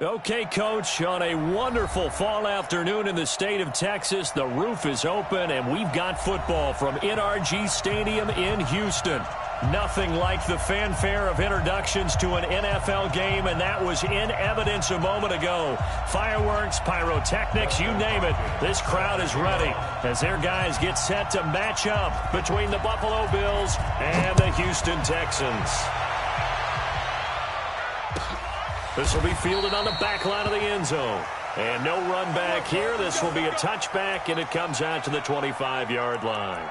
Okay, Coach, on a wonderful fall afternoon in the state of Texas, the roof is open, and we've got football from NRG Stadium in Houston. Nothing like the fanfare of introductions to an NFL game, and that was in evidence a moment ago. Fireworks, pyrotechnics, you name it. This crowd is ready as their guys get set to match up between the Buffalo Bills and the Houston Texans. This will be fielded on the back line of the end zone. And no run back here. This will be a touchback, and it comes out to the 25-yard line.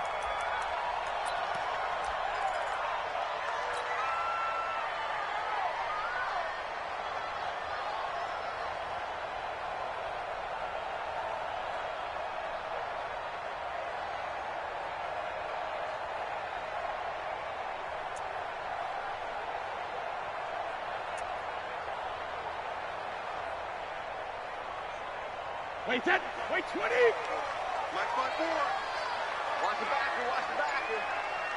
Wait 10, wait 20. Mike 5-4. Watch the backer.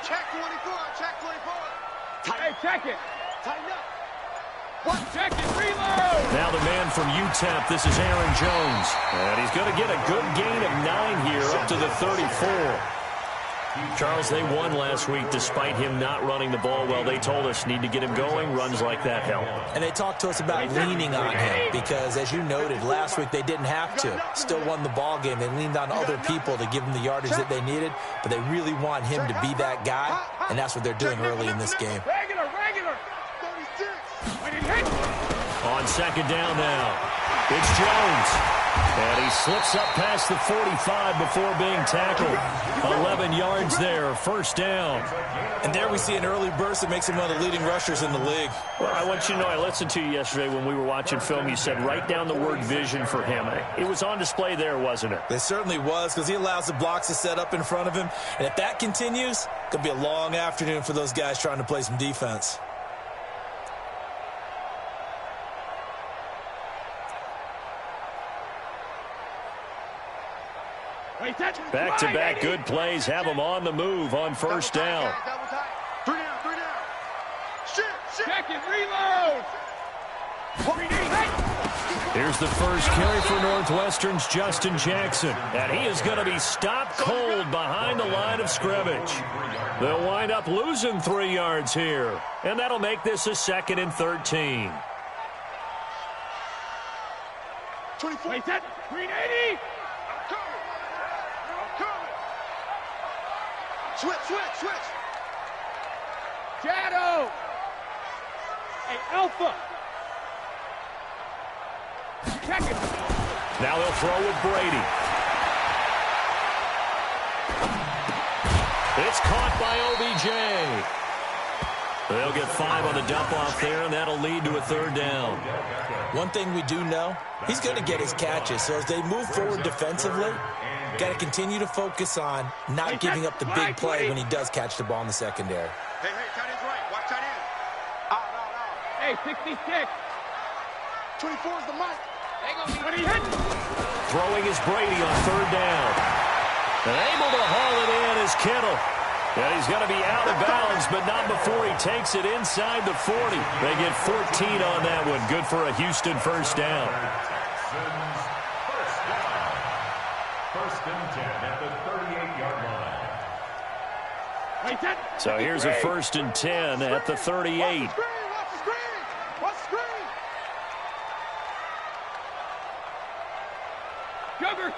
Check 24, check 24. Hey, check it. Tighten up. One, check it, reload. Now the man from UTEP, this is Aaron Jones. And he's going to get a good gain of 9 here up to the 34. Charles, they won last week despite him not running the ball well. They told us need to get him going. Runs like that help. And they talked to us about leaning on him because, as you noted, last week they didn't have to. Still won the ball game. They leaned on other people to give them the yardage that they needed, but they really want him to be that guy, and that's what they're doing early in this game. Regular. 36. On second down now, it's Jones. And he slips up past the 45 before being tackled. 11 yards there, first down. And there we see an early burst that makes him one of the leading rushers in the league. Well, I want you to know, I listened to you yesterday when we were watching film. You said write down the word vision for him. It was on display there, wasn't it? It certainly was, because he allows the blocks to set up in front of him. And if that continues, it's going to be a long afternoon for those guys trying to play some defense. Back-to-back good plays have them on the move on first down. Three down. Shit. Check it, reload. Here's the first carry for Northwestern's Justin Jackson. And he is going to be stopped cold behind the line of scrimmage. They'll wind up losing 3 yards here. And that'll make this a 2nd and 13. 24. Wait 10, 380. Switch. Shadow. Hey, Alpha. Check it. Now they'll throw with Brady. It's caught by OBJ. They'll get 5 on the dump-off there, and that'll lead to a 3rd down. One thing we do know, he's going to get his catches. So as they move forward defensively, got to continue to focus on not giving up the big play when he does catch the ball in the secondary. Hey, tight end's right. Watch tight end. Out. Hey, 66. 24 is the mic. When he hits. Throwing is Brady on 3rd down. And able to haul it in is Kittle. And he's going to be out of bounds, but not before he takes it inside the 40. They get 14 on that one. Good for a Houston first down. First and 10 at the 38-yard line. So here's a 1st and 10 at the 38. Watch the screen.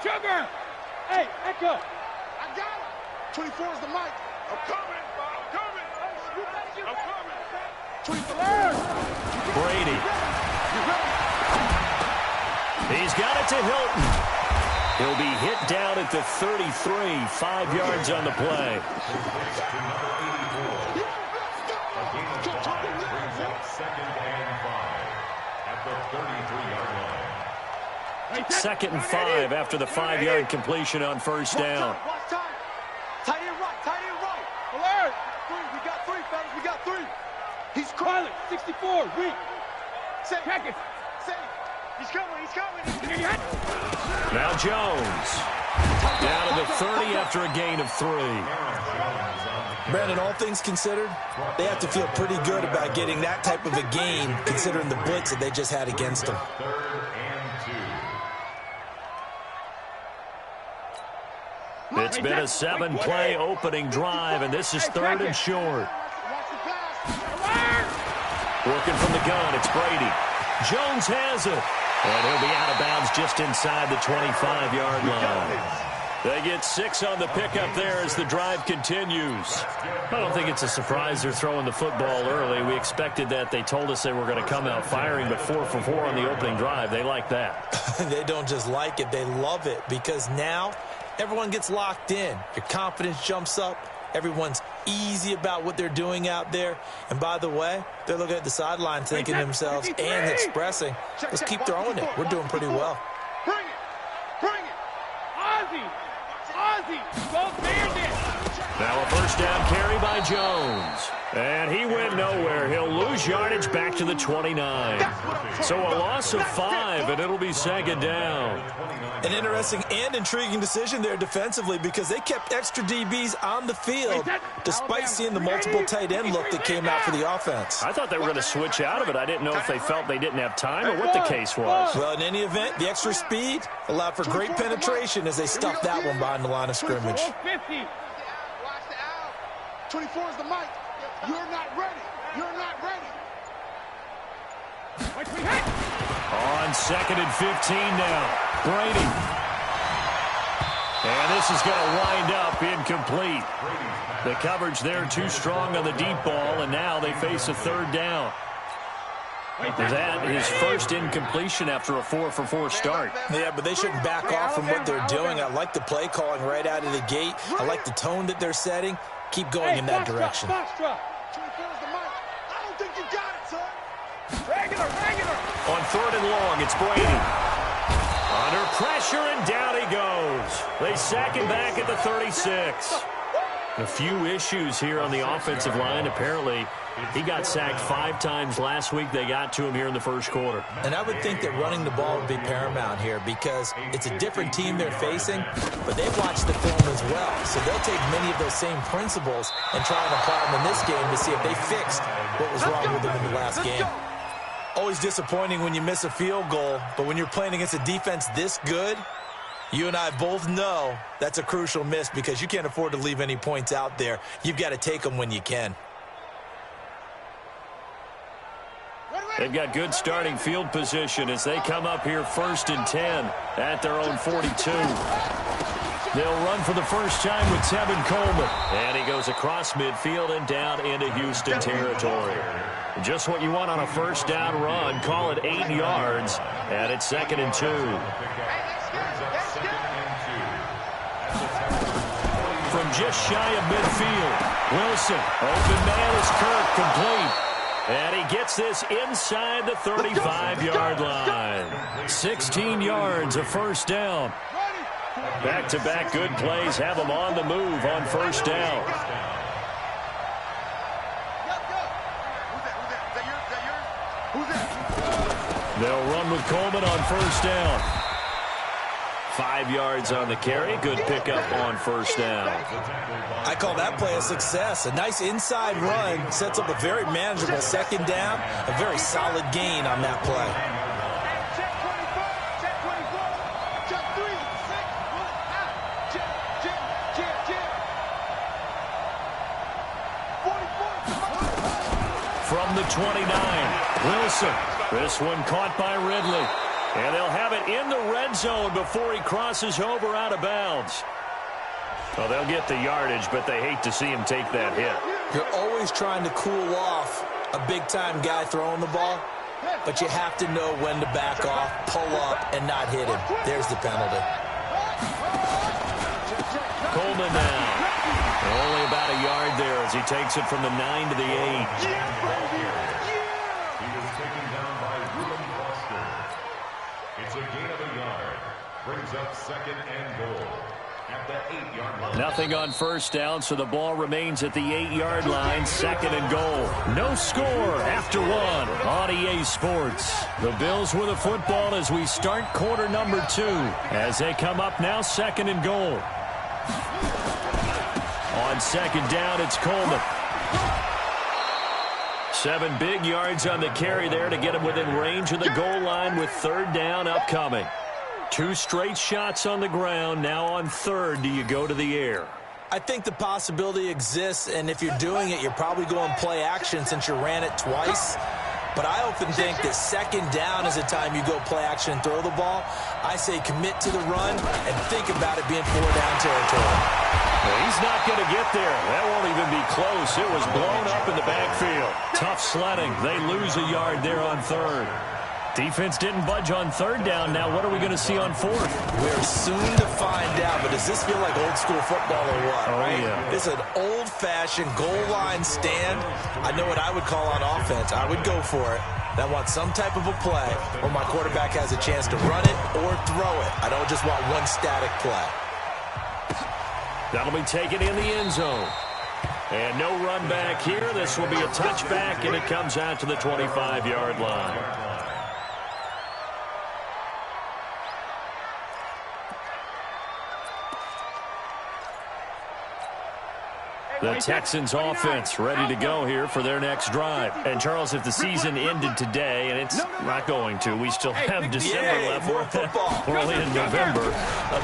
Sugar. Hey, Echo. I got it. 24 is the mic. I'm coming. 24. Brady. He's got it to Hilton. He'll be hit down at the 33, 5 yards on the play. Second and 5 at the 33-yard line. 2nd and 5 after the 5-yard completion on first down. Watch time. Tight end right. Alert. We got 3, fellas. We got 3. He's Pilot, 64, weak. Check it. He's coming. Now Jones. Down to the 30 after a gain of 3. Aaron Jones on the Brandon, all things considered, they have to feel pretty good about getting that type of a game, considering the blitz that they just had against them. It's been a 7-play opening drive, and this is 3rd and short. Working from the gun, it's Brady. Jones has it. And he'll be out of bounds just inside the 25-yard line. They get 6 on the pickup there as the drive continues. I don't think it's a surprise they're throwing the football early. We expected that. They told us they were going to come out firing, but 4 for 4 on the opening drive. They like that. They don't just like it. They love it because now everyone gets locked in. Your confidence jumps up. Everyone's easy about what they're doing out there. And by the way, they're looking at the sideline thinking to themselves and expressing, let's keep throwing it. We're doing pretty well. Bring it. Bring it. Ozzie. Ozzie. Go Bandit. Now a first down carry by Jones. And he went nowhere. He'll lose yardage back to the 29. So a loss of 5, and it'll be 2nd down. An interesting and intriguing decision there defensively because they kept extra DBs on the field despite seeing the multiple tight end look that came out for the offense. I thought they were going to switch out of it. I didn't know if they felt they didn't have time or what the case was. Well, in any event, the extra speed allowed for great penetration as they stuffed that one behind the line of scrimmage. 24 is the mic. You're not ready. You're not ready. On 2nd and 15 now. Brady. And this is going to wind up incomplete. The coverage there too strong on the deep ball, and now they face a 3rd down. That is first incompletion after a 4 for 4 start. Yeah, but they shouldn't back off from what they're doing. I like the play calling right out of the gate. I like the tone that they're setting. Keep going in that direction. I don't think you got it, son. Regular. On 3rd and long, it's Brady. Under pressure, and down he goes. They sack him back at the 36. A few issues here on the offensive line. Apparently, he got sacked 5 times last week. They got to him here in the first quarter. And I would think that running the ball would be paramount here because it's a different team they're facing, but they've watched the film as well. So they'll take many of those same principles and try and apply them in this game to see if they fixed what was wrong with them in the last game. Always disappointing when you miss a field goal, but when you're playing against a defense this good, you and I both know that's a crucial miss because you can't afford to leave any points out there. You've got to take them when you can. They've got good starting field position as they come up here 1st and 10 at their own 42. They'll run for the first time with Tevin Coleman. And he goes across midfield and down into Houston territory. Just what you want on a first down run. Call it 8 yards. And it's 2nd and 2. From just shy of midfield, Wilson. Open man is Kirk, complete. And he gets this inside the 35-yard line. 16 yards, a first down. Back-to-back good plays have them on the move on first down. They'll run with Coleman on first down. 5 yards on the carry. Good pickup on first down. I call that play a success. A nice inside run sets up a very manageable 2nd down. A very solid gain on that play. From the 29, Wilson. This one caught by Ridley. And they'll have it in the red zone before he crosses over out of bounds. Well, they'll get the yardage, but they hate to see him take that hit. You're always trying to cool off a big-time guy throwing the ball, but you have to know when to back off, pull up, and not hit him. There's the penalty. Coleman now. Only about a yard there as he takes it from the 9 to the 8. Brings up 2nd and goal at the 8-yard line. Nothing on first down, so the ball remains at the 8-yard line. 2nd and goal. No score after 1 on EA Sports. The Bills with the football as we start quarter number 2. As they come up now, 2nd and goal. On On second down, it's Coleman. 7 big yards on the carry there to get him within range of the goal line with third down upcoming. 2 straight shots on the ground. Now on third, do you go to the air? I think the possibility exists, and if you're doing it, you're probably going play action since you ran it twice. But I often think that second down is the time you go play action and throw the ball. I say commit to the run and think about it being 4-down territory. Well, he's not going to get there. That won't even be close. It was blown up in the backfield. Tough sledding. They lose a yard there on third. Defense didn't budge on third down. Now what are we going to see on fourth? We're soon to find out, but does this feel like old school football or what? Oh, right? yeah. This is an old-fashioned goal line stand. I know what I would call on offense. I would go for it. And I want some type of a play where my quarterback has a chance to run it or throw it. I don't just want one static play. That'll be taken in the end zone. And no run back here. This will be a touchback, and it comes out to the 25-yard line. The Texans offense ready to go here for their next drive. And, Charles, if the season ended today, and it's not going to, we still have December left. More football. We're only in November.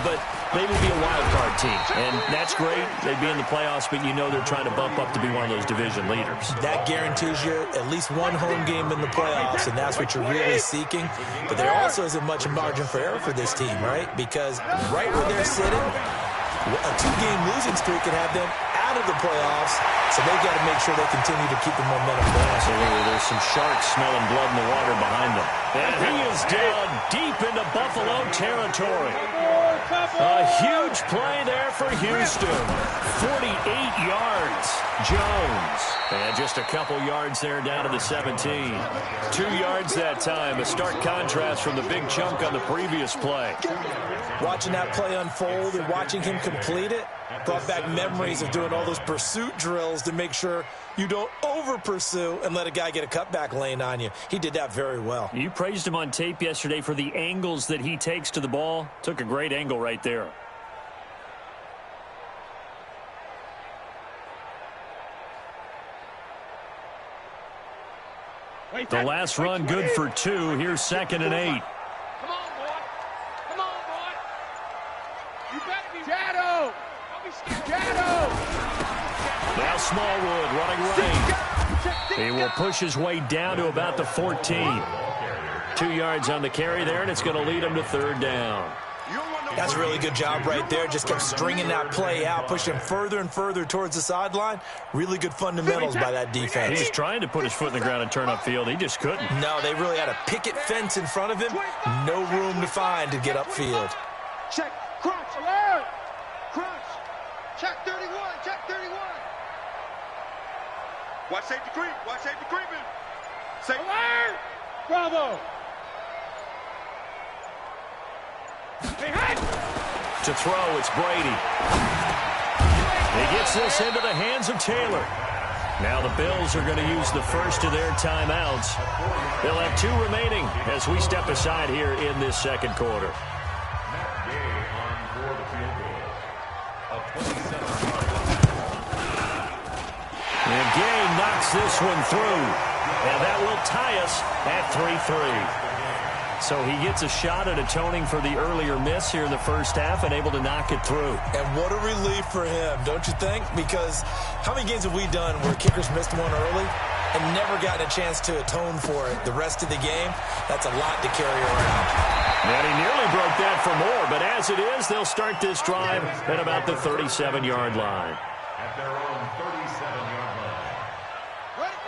But they will be a wild card team. And that's great. They'd be in the playoffs, but you know they're trying to bump up to be one of those division leaders. That guarantees you at least one home game in the playoffs, and that's what you're really seeking. But there also isn't much margin for error for this team, right? Because right where they're sitting, a 2-game losing streak could have them out of the playoffs, so they've got to make sure they continue to keep the momentum going. Absolutely. There's some sharks smelling blood in the water behind them. And he is down deep into Buffalo territory. A huge play there for Houston. 48 yards. Jones. And just a couple yards there down to the 17. 2 yards that time. A stark contrast from the big chunk on the previous play. Watching that play unfold and watching him complete it brought back memories of doing all those pursuit drills to make sure you don't over-pursue and let a guy get a cutback lane on you. He did that very well. You praised him on tape yesterday for the angles that he takes to the ball. Took a great angle right there. The last run good for 2. Here's 2nd and 8. Come on, boy. Come on, boy. You better be Shadow. Don't be scared. Shadow. Now Smallwood running right. He will push his way down to about the 14. 2 yards on the carry there, and it's going to lead him to third down. That's a really good job right there. Just kept stringing that play out, pushing further and further towards the sideline. Really good fundamentals by that defense. He was trying to put his foot in the ground and turn upfield. He just couldn't. No, they really had a picket fence in front of him. No room to find to get upfield. Check, crunch, alert! Crunch, check 31, check 31. Watch safety creep, watch safety creeping. Safety. Alert! Bravo. To throw, it's Brady. He gets this into the hands of Taylor. Now the Bills are going to use the first of their timeouts. They'll have 2 remaining as we step aside here in this second quarter. And Gay knocks this one through. And that will tie us at 3-3. So he gets a shot at atoning for the earlier miss here in the first half and able to knock it through. And what a relief for him, don't you think? Because how many games have we done where kickers missed one early and never gotten a chance to atone for it the rest of the game? That's a lot to carry around. And he nearly broke that for more, but as it is, they'll start this drive at about the 37-yard line. At their own 37-yard line.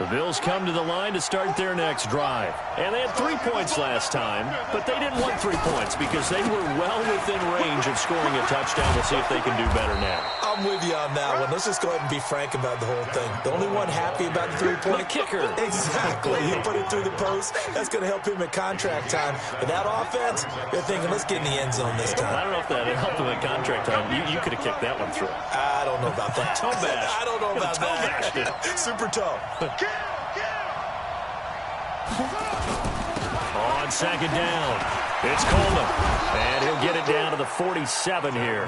The Bills come to the line to start their next drive. And they had 3 points last time, but they didn't want 3 points because they were well within range of scoring a touchdown. We'll see if they can do better now. I'm with you on that one. Let's just go ahead and be frank about the whole thing. The only one happy about the 3-point kicker. Exactly. He put it through the post. That's going to help him at contract time. But that offense, they're thinking, let's get in the end zone this time. I don't know if that helped him at contract time. You could have kicked that one through. I don't know about that. Toe bash. I don't know about Toe that. Super toe. On On second down, it's Coleman. And he'll get it down to the 47 here.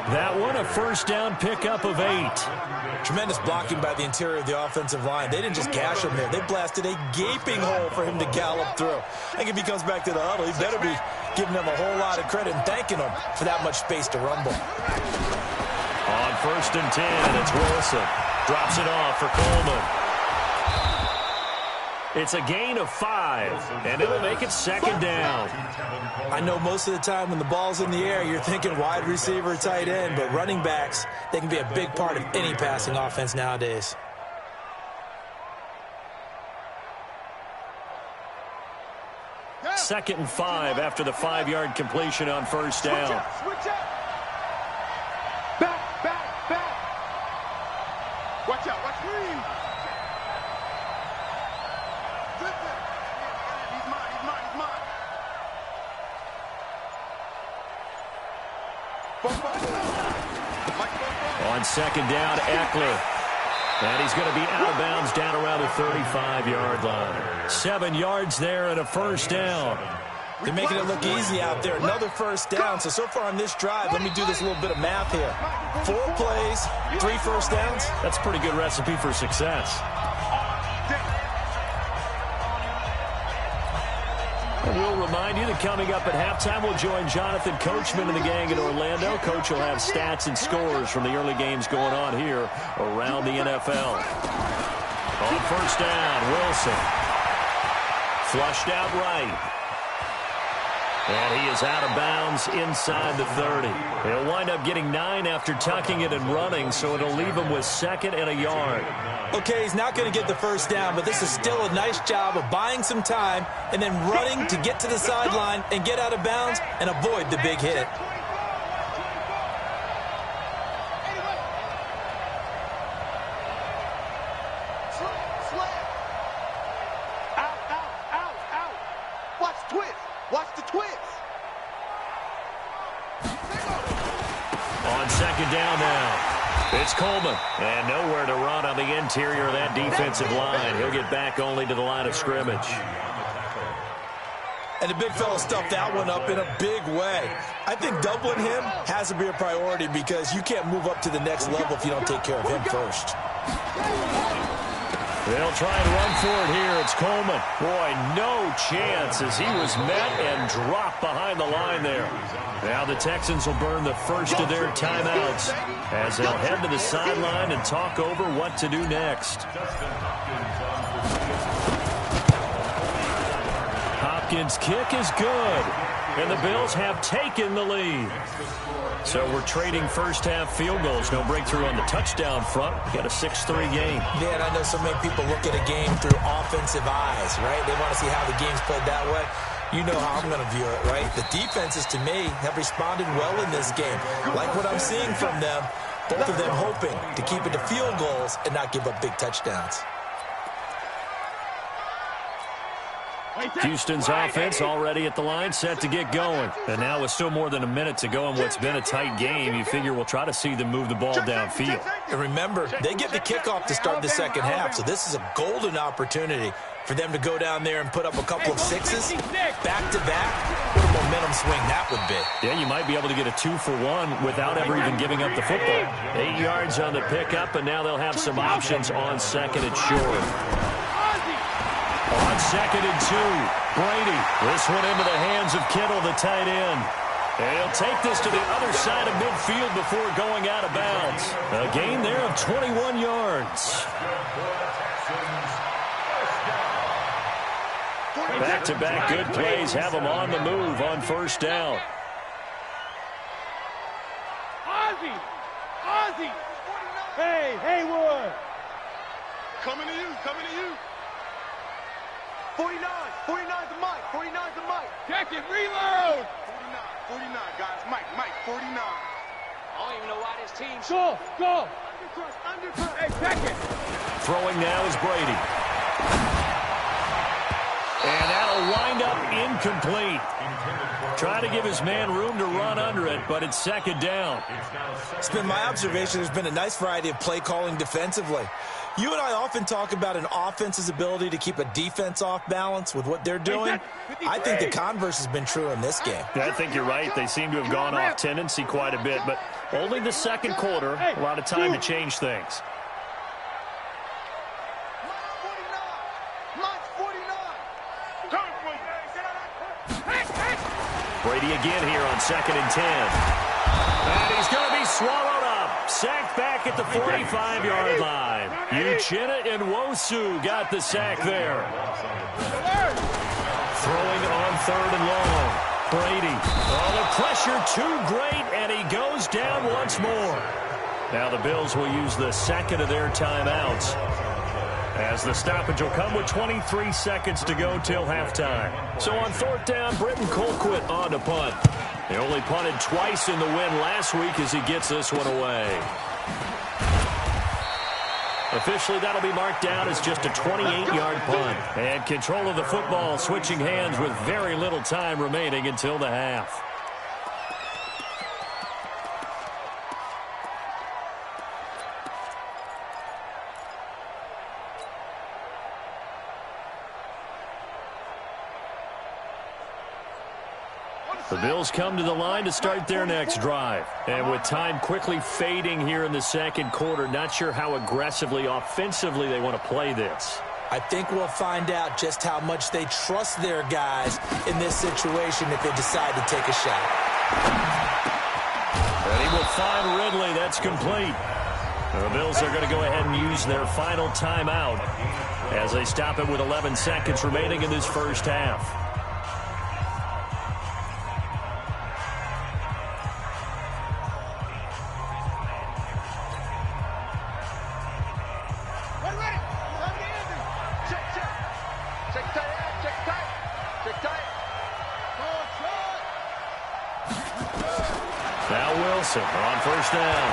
That one, a first down pickup of 8. Tremendous blocking by the interior of the offensive line. They didn't just gash him there. They blasted a gaping hole for him to gallop through. I think if he comes back to the huddle, he better be giving them a whole lot of credit and thanking them for that much space to rumble. On first and 10, it's Wilson. Drops it off for Coleman. It's a gain of 5, and it'll make it second down. I know most of the time when the ball's in the air, you're thinking wide receiver, tight end, but running backs, they can be a big part of any passing offense nowadays. Second and 5 after the 5-yard completion on first down. Switch up. Back. Watch out. Watch me. He's mine. On second down, Eckler. And he's going to be out of bounds down around the 35-yard line. 7 yards there and a first down. They're making it look easy out there. Another first down. So far on this drive, let me do this little bit of math here. 4 plays, 3 first downs. That's a pretty good recipe for success. And we'll remind you that coming up at halftime, we'll join Jonathan Coachman and the gang in Orlando. Coach will have stats and scores from the early games going on here around the NFL. On first down, Wilson. Flushed out right. And he is out of bounds inside the 30. He'll wind up getting 9 after tucking it and running, so it'll leave him with 2nd and a yard. Okay, he's not going to get the first down, but this is still a nice job of buying some time and then running to get to the sideline and get out of bounds and avoid the big hit. Watch the twist. On second down now, it's Coleman. And nowhere to run on the interior of that defensive line. He'll get back only to the line of scrimmage. And the big fella stuffed that one up in a big way. I think doubling him has to be a priority because you can't move up to the next level if you don't take care of him first. They'll try and run for it here. It's Coleman. Boy, no chance as he was met and dropped behind the line there. Now the Texans will burn the first of their timeouts as they'll head to the sideline and talk over what to do next. Hopkins' kick is good, and the Bills have taken the lead. So we're trading first-half field goals. No breakthrough on the touchdown front. We got a 6-3 game. Man, I know so many people look at a game through offensive eyes, right? They want to see how the game's played that way. You know how I'm going to view it, right? The defenses, to me, have responded well in this game. Like what I'm seeing from them, both of them hoping to keep it to field goals and not give up big touchdowns. Houston's offense already at the line, set to get going. And now with still more than a minute to go in what's been a tight game, you figure we'll try to see them move the ball downfield. And remember, they get the kickoff to start the second half, so this is a golden opportunity for them to go down there and put up a couple of sixes back-to-back. What a momentum swing that would be. Yeah, you might be able to get a 2-for-1 without ever even giving up the football. 8 yards on the pickup, and now they'll have some options on second and short. On second and 2, Brady. This one into the hands of Kittle, the tight end. And he'll take this to the other side of midfield before going out of bounds. A gain there of 21 yards. Back-to-back good plays have them on the move on first down. Ozzy! Hey, Haywood! Coming to you. 49's the mic. 49's the mic. Check it, reload. 49, guys. Mike, 49. I don't even know why this team... Go. Undercrush. Hey, check it. Throwing now is Brady. And that'll wind up incomplete. Trying to give his man room to run under it, but it's second down. It's been my observation there's been a nice variety of play calling defensively. You and I often talk about an offense's ability to keep a defense off balance with what they're doing. I think the converse has been true in this game. Yeah, I think you're right. They seem to have gone off tendency quite a bit, but only the second quarter, a lot of time to change things. Brady again here on 2nd and 10. And he's going to be swallowed up. Sacked back at the 45-yard line. Uchenna and Nwosu got the sack there. Throwing on 3rd and long. Brady. Oh, the pressure too great, and he goes down once more. Now the Bills will use the second of their timeouts, as the stoppage will come with 23 seconds to go till halftime. So on 4th down, Britton Colquitt on to punt. He only punted twice in the win last week as he gets this one away. Officially, that'll be marked down as just a 28-yard punt. And control of the football switching hands with very little time remaining until the half. The Bills come to the line to start their next drive. And with time quickly fading here in the second quarter, not sure how aggressively, offensively they want to play this. I think we'll find out just how much they trust their guys in this situation if they decide to take a shot. And he will find Ridley. That's complete. The Bills are going to go ahead and use their final timeout as they stop it with 11 seconds remaining in this first half. On 1st down.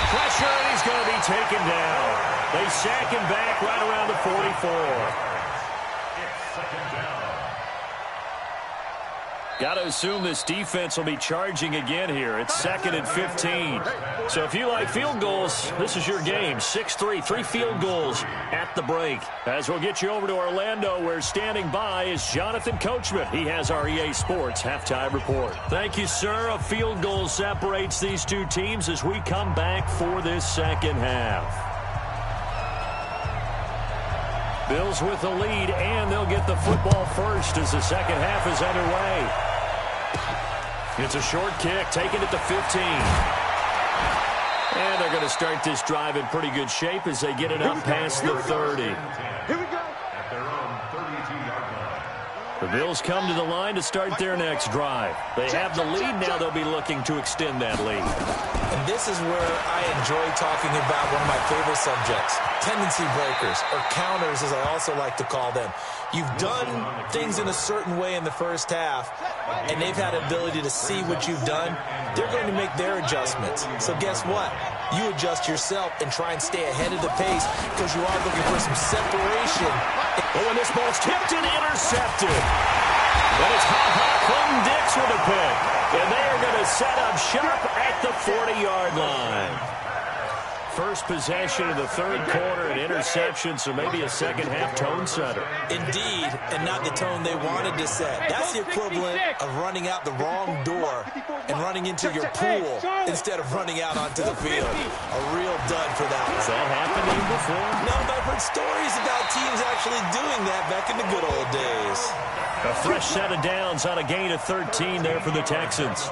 Pressure, and he's going to be taken down. They sack him back right around the 44. Got to assume this defense will be charging again here. It's 2nd and 15. So if you like field goals, this is your game. 6-3, 3 field goals at the break. As we'll get you over to Orlando, where standing by is Jonathan Coachman. He has our EA Sports halftime report. Thank you, sir. A field goal separates these two teams as we come back for this second half. Bills with the lead, and they'll get the football first as the second half is underway. It's a short kick, taken at the 15. And they're going to start this drive in pretty good shape as they get it up past the 30. Here we go. At their own 32-yard line. The Bills come to the line to start their next drive. They have the lead. Now they'll be looking to extend that lead. And this is where I enjoy talking about one of my favorite subjects, tendency breakers, or counters as I also like to call them. You've done things in a certain way in the first half, and they've had ability to see what you've done. They're going to make their adjustments. So guess what? You adjust yourself and try and stay ahead of the pace because you are looking for some separation. Oh, and this ball's tipped and intercepted. And it's Clinton Dix with a pick. And they are going to set up shop at the 40-yard line. First possession of the third quarter, an interception, so maybe a second-half tone setter. Indeed, and not the tone they wanted to set. That's the equivalent of running out the wrong door and running into your pool instead of running out onto the field. A real dud for that one. Has that happened to you before? No, but I've heard stories about teams actually doing that back in the good old days. A fresh set of downs on a gain of 13 there for the Texans.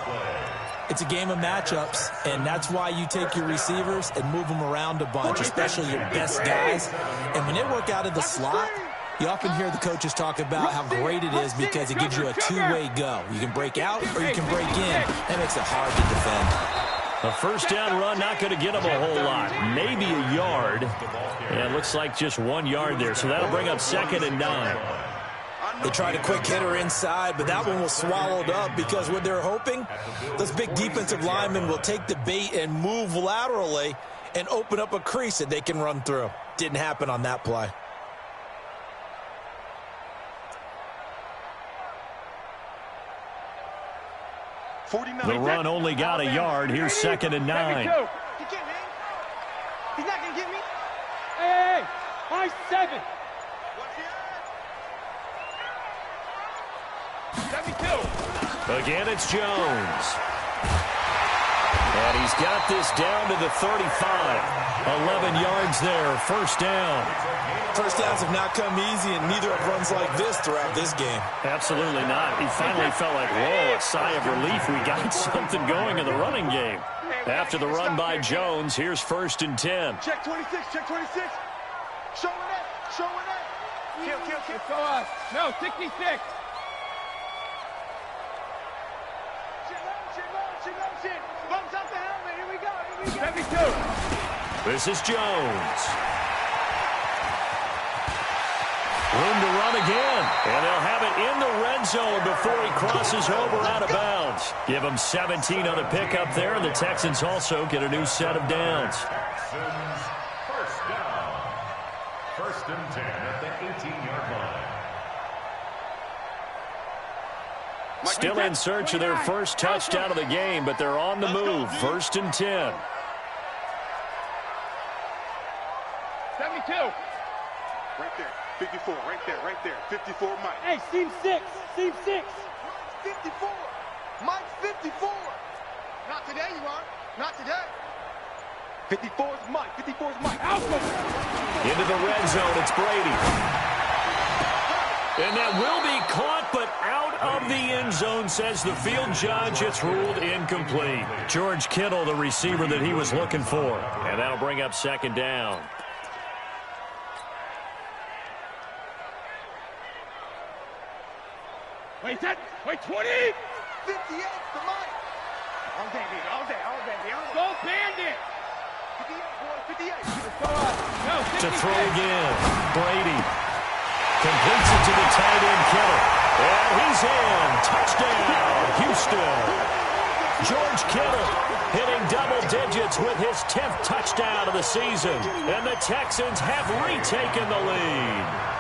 It's a game of matchups, and that's why you take your receivers and move them around a bunch, especially your best guys. And when they work out of the slot, you often hear the coaches talk about how great it is because it gives you a two-way go. You can break out or you can break in. That makes it hard to defend. A first down run, not going to get them a whole lot. Maybe a yard. And it looks like just 1 yard there, so that'll bring up 2nd and 9. They tried a quick hitter inside, but that one was swallowed up because what they're hoping, those big defensive linemen will take the bait and move laterally and open up a crease that they can run through. Didn't happen on that play. The run only got a yard. Here's 2nd and 9. He not going to get me. Hey, my 7. 72. Again, it's Jones. And he's got this down to the 35. 11 yards there, first down. First downs have not come easy, and neither have runs like this throughout this game. Absolutely not. He finally felt like, whoa, a sigh of relief. We got something going in the running game. After the run by Jones, here's 1st and 10. Check 26, check 26. Showing it, showing it. Kill. Let's go up. No, 66. Shit. Bumps up the helmet. Here we go. 72. This is Jones. Room to run again. And they'll have it in the red zone before he crosses over out of bounds. Give him 17 on a pickup there, and the Texans also get a new set of downs. Texans first down. 1st and 10 at the 18-yard line. Still in search of their first touchdown of the game, but they're on the move. 1st and 10. 72. Right there. 54, right there. 54, Mike. Hey, seam 6. 54. Mike, 54. Not today, you are. Not today. 54 is Mike. 54 is Mike. Into the red zone, it's Brady. And that will be caught, but out of the end zone, says the field judge. It's ruled incomplete. George Kittle, the receiver that he was looking for. And that'll bring up 2nd down. Wait, 20. 58 to Mike. All day, baby. Go Bandit. 58, boy. 58. Let's go up. No, 66. To throw again. Brady completes it to the tight end, Kittle. And he's in. Touchdown, Houston. George Kittle hitting double digits with his 10th touchdown of the season. And the Texans have retaken the lead.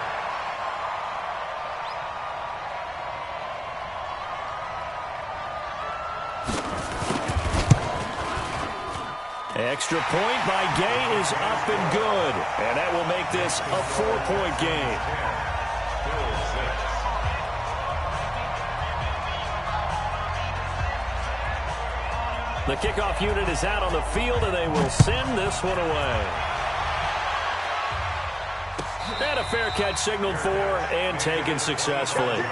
Extra point by Gay is up and good. And that will make this a 4-point game. The kickoff unit is out on the field, and they will send this one away. And a fair catch signaled for and taken successfully. The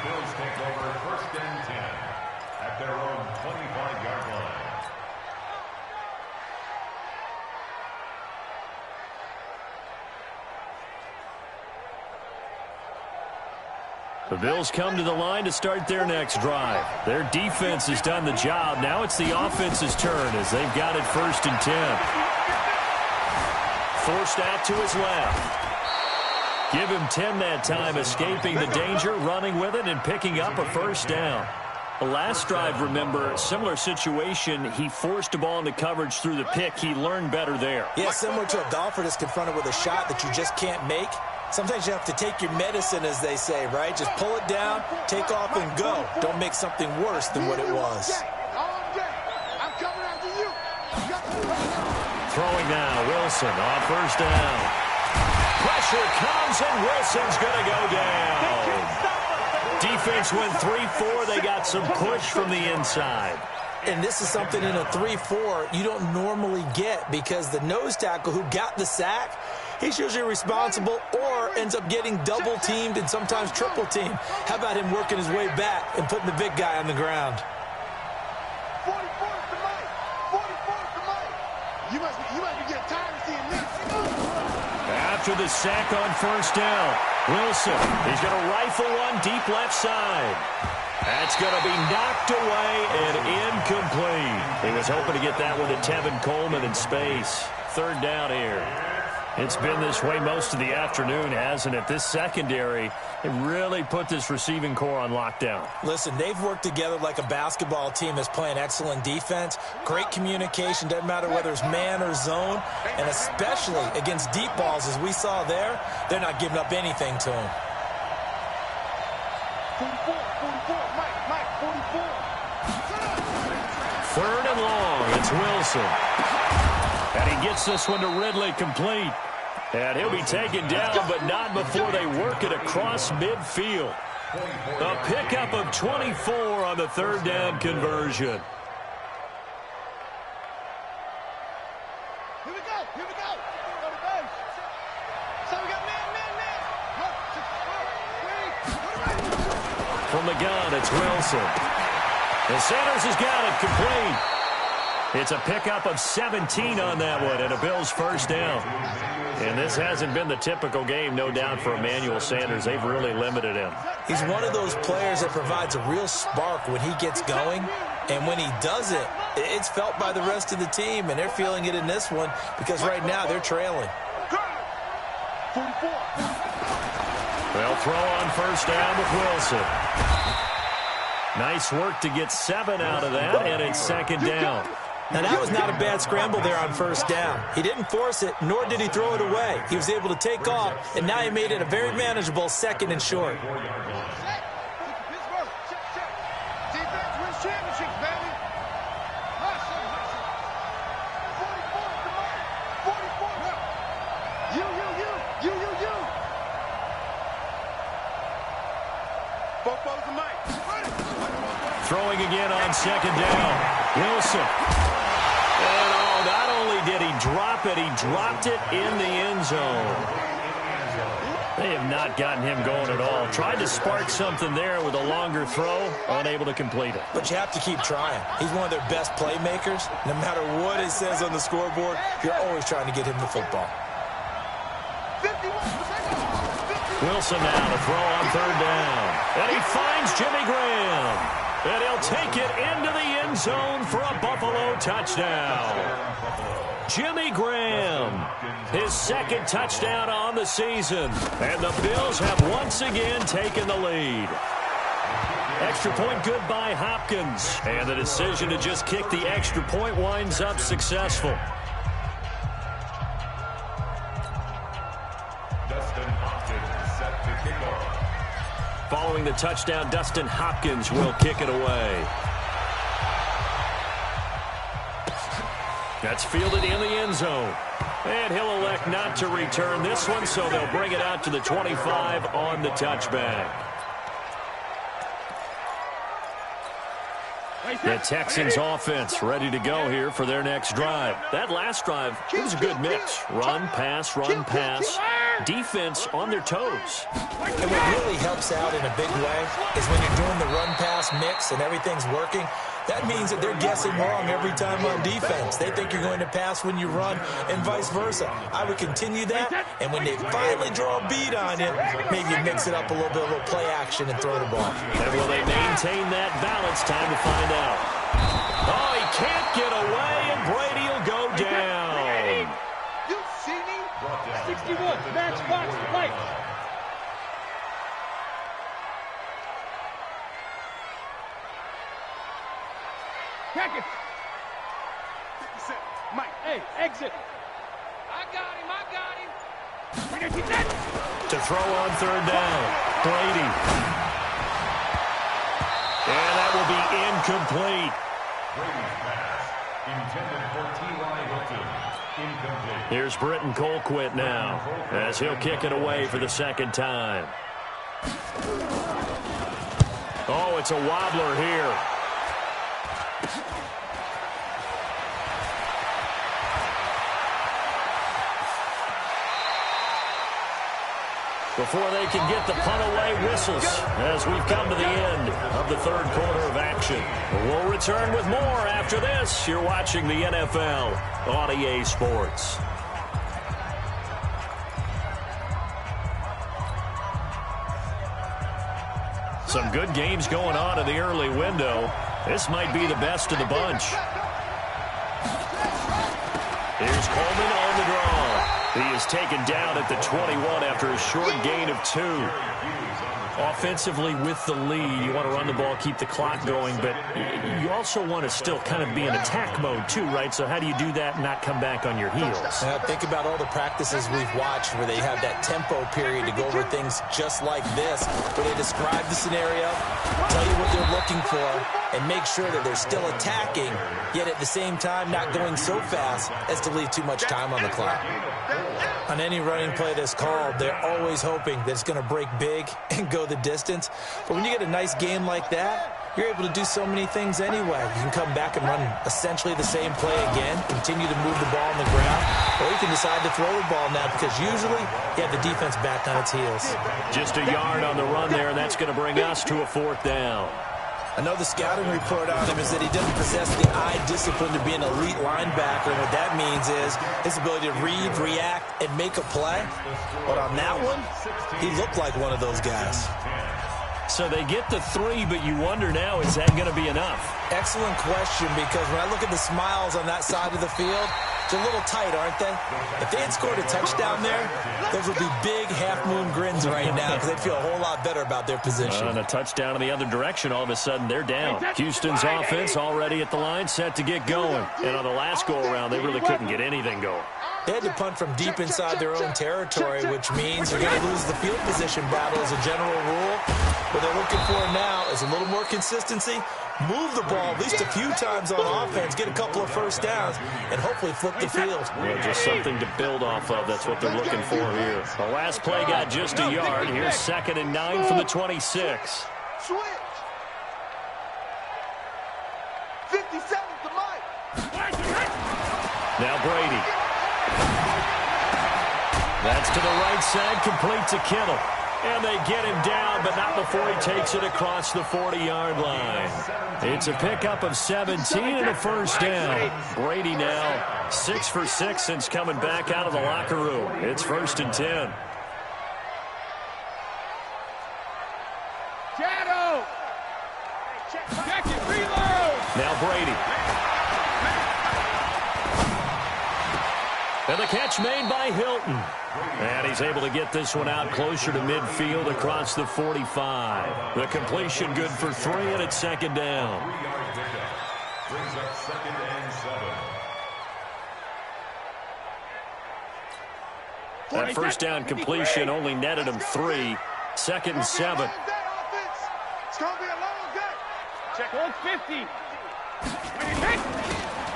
Bills take over 1st and 10 at their own 25-yard line. The Bills come to the line to start their next drive. Their defense has done the job. Now it's the offense's turn as they've got it 1st and 10. Forced out to his left. Give him 10 that time, escaping the danger, running with it, and picking up a 1st down. The last drive, remember, similar situation. He forced a ball into coverage through the pick. He learned better there. Yeah, similar to a golfer that's confronted with a shot that you just can't make. Sometimes you have to take your medicine, as they say, right? Just pull it down, take off, and go. Don't make something worse than what it was. I'm coming after you. Throwing now, Wilson on 1st down. Pressure comes, and Wilson's going to go down. Defense went 3-4. They got some push from the inside. And this is something in a 3-4 you don't normally get, because the nose tackle who got the sack, he's usually responsible or ends up getting double-teamed and sometimes triple-teamed. How about him working his way back and putting the big guy on the ground? 44 to Mike. 44 to Mike. You must be getting tired of seeing this. After the sack on 1st down, Wilson, he's going to rifle one deep left side. That's going to be knocked away and incomplete. He was hoping to get that one to Tevin Coleman in space. 3rd down here. It's been this way most of the afternoon, hasn't it? This secondary, it really put this receiving core on lockdown. Listen, they've worked together like a basketball team that's playing excellent defense. Great communication, doesn't matter whether it's man or zone. And especially against deep balls, as we saw there, they're not giving up anything to him. 44, Mike, 44. 3rd and long, it's Wilson. And And he gets this one to Ridley complete. And he'll be taken down, but not before they work it across midfield. A pickup of 24 on the third down conversion. Here we go. Here we go. Go to base. So we got man. From the gun, it's Wilson. And Sanders has got it complete. It's a pickup of 17 on that one, and a Bills first down. And this hasn't been the typical game, no doubt, for Emmanuel Sanders. They've really limited him. He's one of those players that provides a real spark when he gets going. And when he does it, it's felt by the rest of the team, and they're feeling it in this one because right now they're trailing. 44. They'll throw on first down with Wilson. Nice work to get 7 out of that, and it's second down. Now, that was not a bad scramble there on first down. He didn't force it, nor did he throw it away. He was able to take off, and now he made it a very manageable second and short. Defense wins championships, baby. 44. You. Both the mic. Throwing again on second down. Wilson. And not only did he drop it, he dropped it in the end zone. They have not gotten him going at all. Tried to spark something there with a longer throw, unable to complete it. But you have to keep trying. He's one of their best playmakers. No matter what it says on the scoreboard, you're always trying to get him the football. Wilson now to throw on third down. And he finds Jimmy Graham. And he'll take it into the end zone for a Buffalo touchdown. Jimmy Graham, his second touchdown on the season. And the Bills have once again taken the lead. Extra point good by Hopkins. And the decision to just kick the extra point winds up successful. Following the touchdown, Dustin Hopkins will kick it away. That's fielded in the end zone. And he'll elect not to return this one, so they'll bring it out to the 25 on the touchback. The Texans offense ready to go here for their next drive. That last drive, it was a good mix. Run, pass, defense on their toes. And what really helps out in a big way is when you're doing the run-pass mix and everything's working, that means that they're guessing wrong every time on defense. They think you're going to pass when you run and vice versa. I would continue that, and when they finally draw a beat on you, maybe you mix it up a little bit, a little play action and throw the ball. And will they maintain that balance? Time to find out. Oh, he can't get away, and Brady will go down. You see me? 61, match box, right. Package. 57. Mike. Hey, exit. I got him. To throw on third down, Brady. And that will be incomplete. Brady's pass, intended for T.Y. Hilton, incomplete. Here's Britton Colquitt now, as he'll kick it away for the second time. Oh, it's a wobbler here. Before they can get the punt away, whistles as we've come to the end of the third quarter of action. We'll return with more after this. You're watching the NFL on EA Sports. Some good games going on in the early window. This might be the best of the bunch. Here's Coleman on the draw. He is taken down at the 21 after a short gain of 2. Offensively with the lead, you want to run the ball, keep the clock going, but you also want to still kind of be in attack mode too, right? So how do you do that and not come back on your heels? Think about all the practices we've watched where they have that tempo period to go over things just like this, where they describe the scenario, tell you what they're looking looking for and make sure that they're still attacking, yet at the same time not going so fast as to leave too much time on the clock. On any running play that's called, they're always hoping that it's going to break big and go the distance. But when you get a nice game like that, you're able to do so many things anyway. You can come back and run essentially the same play again, continue to move the ball on the ground, or you can decide to throw the ball now because usually you have the defense back on its heels. Just a yard on the run there, and that's going to bring us to a 4th down. I know the scouting report on him is that he doesn't possess the eye discipline to be an elite linebacker, and what that means is his ability to read, react, and make a play. But on that one, he looked like one of those guys. So they get the 3, but you wonder now, is that going to be enough? Excellent question, because when I look at the smiles on that side of the field, they're a little tight, aren't they? If they had scored a touchdown there, those would be big half-moon grins right now because they'd feel a whole lot better about their position. And a touchdown in the other direction, all of a sudden they're down. Houston's offense already at the line, set to get going. And on the last go-around, they really couldn't get anything going. They had to punt from deep inside their own territory, which means you're going to lose the field position battle as a general rule. What they're looking for now is a little more consistency, move the ball at least a few times on offense, get a couple of first downs, and hopefully flip the field. Well, just something to build off of. That's what they're looking for here. The last play got just a yard. Here's 2nd and 9 from the 26. Switch. 57 to Mike. Now Brady. That's to the right side, complete to Kittle. And they get him down, but not before he takes it across the 40-yard line. It's a pickup of 17 and a first down. Brady now 6 for 6 since coming back out of the locker room. It's 1st and 10. Shadow. Check it, reload. Now Brady. And the catch made by Hilton. And he's able to get this one out closer to midfield across the 45. The completion good for 3, and it's 2nd down. 3-yard pickup. Brings up 2nd and 7. That first down completion only netted him 3. 2nd and 7. It's going to be a long day. Check 150.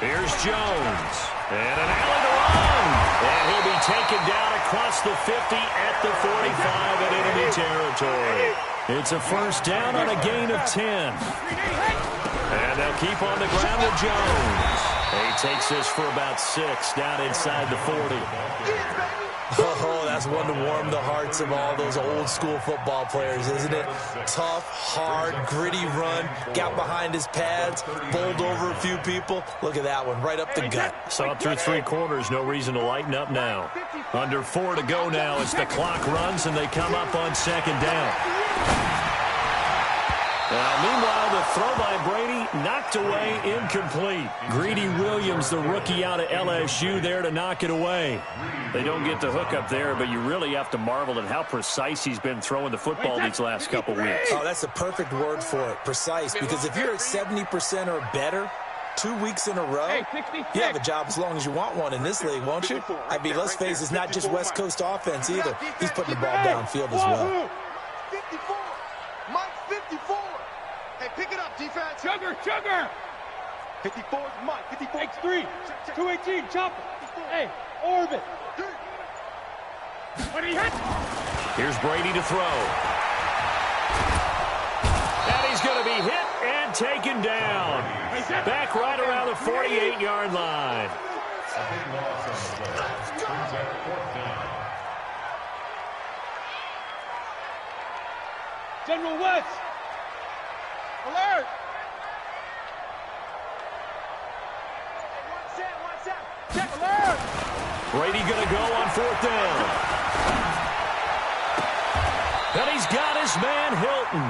Here's Jones. And an alley to run. And he'll be taken down across the 50 at the 45 in enemy territory. It's a first down on a gain of 10. And they'll keep on the ground with Jones. He takes this for about 6 down inside the 40. Oh, that's one to warm the hearts of all those old school football players, isn't it? Tough, hard, gritty run, got behind his pads, bowled over a few people. Look at that one, right up the gut. Saw it through 3 quarters, no reason to lighten up now. Under 4 to go now as the clock runs and they come up on 2nd down. Meanwhile, the throw by Brady knocked away, incomplete. Greedy Williams, the rookie out of LSU, there to knock it away. They don't get the hook up there, but you really have to marvel at how precise he's been throwing the football these last couple weeks. Oh, that's the perfect word for it, precise, because if you're at 70% or better 2 weeks in a row, you have a job as long as you want one in this league, won't you? I mean, let's face it, it's not just West Coast offense either. He's putting the ball downfield as well. 54. Mike 54. Hey, pick it up, defense. Sugar. 54 is Mike. 54. X3. 218. Chopper. Hey, orbit. When he hits. Here's Brady to throw. And he's going to be hit and taken down. Back right around the 48-yard line. A big loss on the play. Brings up 4th down. General West. Alert. One set. Check alert. Brady going to go on 4th down. And he's got his man Hilton.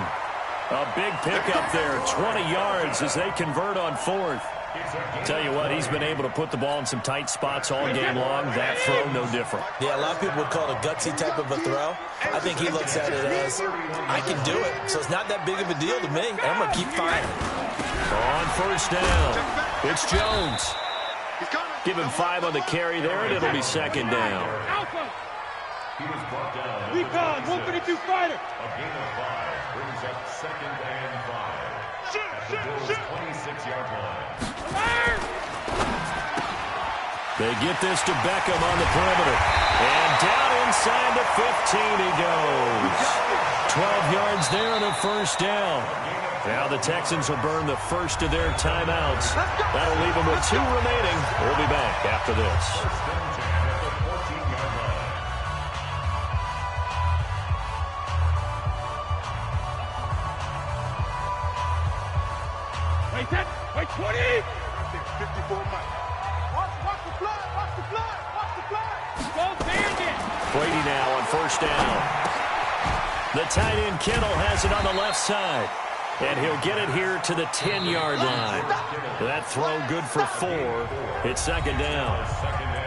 A big pickup there, 20 yards as they convert on 4th. Tell you what, he's been able to put the ball in some tight spots all game long. That throw, no different. Yeah, a lot of people would call it a gutsy type of a throw. I think he looks at it as, I can do it, so it's not that big of a deal to me, and I'm going to keep firing. On 1st down, it's Jones. Give him 5 on the carry there, and it'll be 2nd down. Alpha. He was brought down. Recon, 132 fighter. A gain of 5 brings up 2nd and 5. Bills' 26-yard line. They get this to Beckham on the perimeter. And down inside the 15 he goes. 12 yards there and a first down. Now the Texans will burn the first of their timeouts. That'll leave them with 2 remaining. We'll be back after this. Wait, 20! 54 Mike. Watch the flag, watch the flag, watch the flag. Go Bandit! Brady now on first down. The tight end Kittle has it on the left side. And he'll get it here to the 10-yard line. That throw good for 4. It's second down.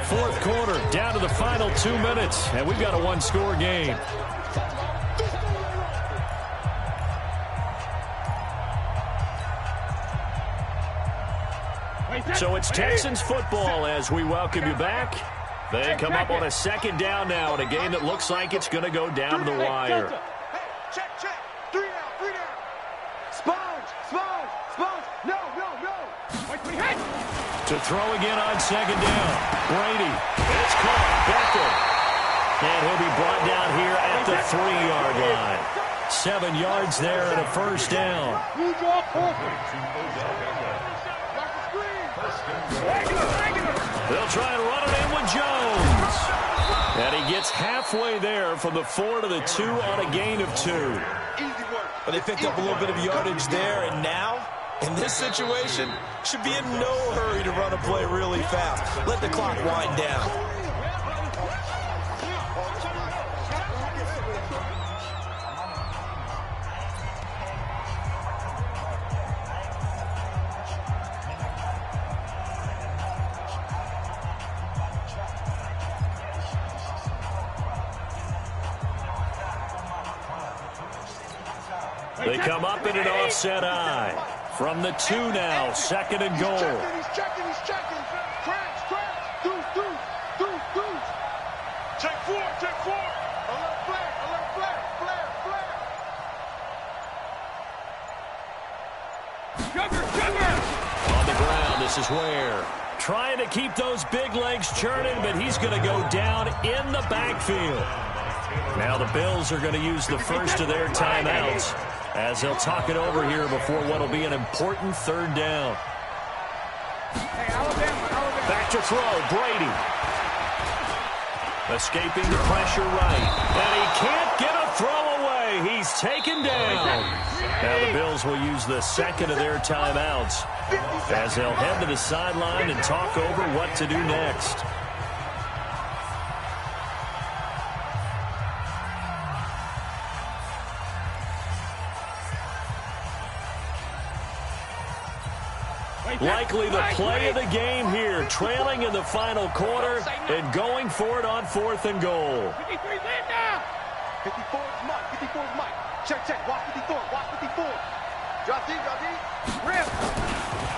Fourth quarter, down to the final 2 minutes. And we've got a 1-score game. So it's Texans football as we welcome you back. They come up on a second down now in a game that looks like it's going to go down to the wire. Check. 3 down. Sponge. No. To throw again on second down. Brady. It's caught. Beckham. And he'll be brought down here at the 3-yard line. 7 yards there and a first down. They'll try and run it in with Jones. And he gets halfway there from the 4 to the 2 on a gain of 2. But they picked up a little bit of yardage there, and now, in this situation, should be in no hurry to run a play really fast. Let the clock wind down. They come up in an offset eye. From the 2 now, second and goal. He's checking. Crash. Deuce. Check 4. Alert flare. Sugar! On the ground, this is Ware. Trying to keep those big legs churning, but he's going to go down in the backfield. Now the Bills are going to use the first of their timeouts as they'll talk it over here before what will be an important third down. Back to throw, Brady. Escaping the pressure right. And he can't get a throw away. He's taken down. Now the Bills will use the second of their timeouts as they'll head to the sideline and talk over what to do next. Likely the play of the game here, trailing in the final quarter and going for it on 4th and goal. 53, land now! 54 is Mike. Check. Watch 54. Drop deep. Rip.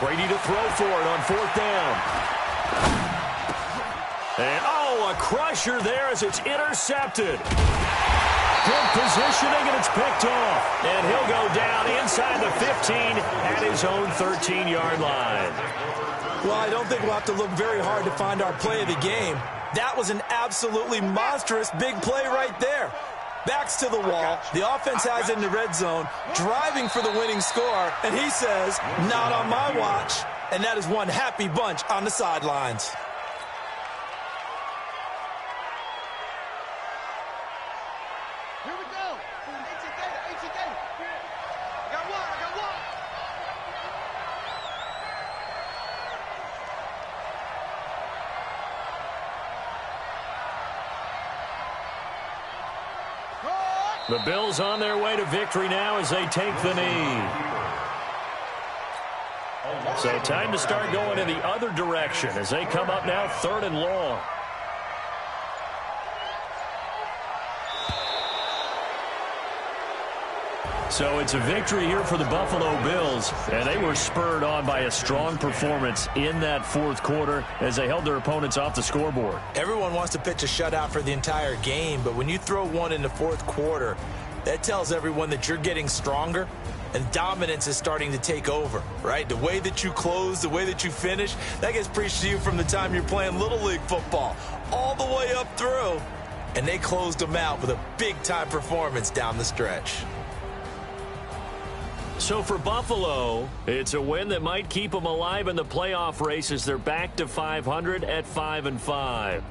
Brady to throw for it on 4th down. And, a crusher there as it's intercepted. Good positioning, and it's picked off. And he'll go down inside the 15 at his own 13-yard line. Well, I don't think we'll have to look very hard to find our play of the game. That was an absolutely monstrous big play right there. Backs to the wall. The offense has it in the red zone, driving for the winning score. And he says, not on my watch. And that is one happy bunch on the sidelines. Here we go. HCK. I got one. The Bills on their way to victory now as they take the knee. So time to start going in the other direction as they come up now 3rd and long. So it's a victory here for the Buffalo Bills, and they were spurred on by a strong performance in that 4th quarter as they held their opponents off the scoreboard. Everyone wants to pitch a shutout for the entire game, but when you throw one in the 4th quarter, that tells everyone that you're getting stronger and dominance is starting to take over, right? The way that you close, the way that you finish, that gets preached to you from the time you're playing Little League football all the way up through. And they closed them out with a big-time performance down the stretch. So for Buffalo, it's a win that might keep them alive in the playoff race as they're back to 500 at 5-5.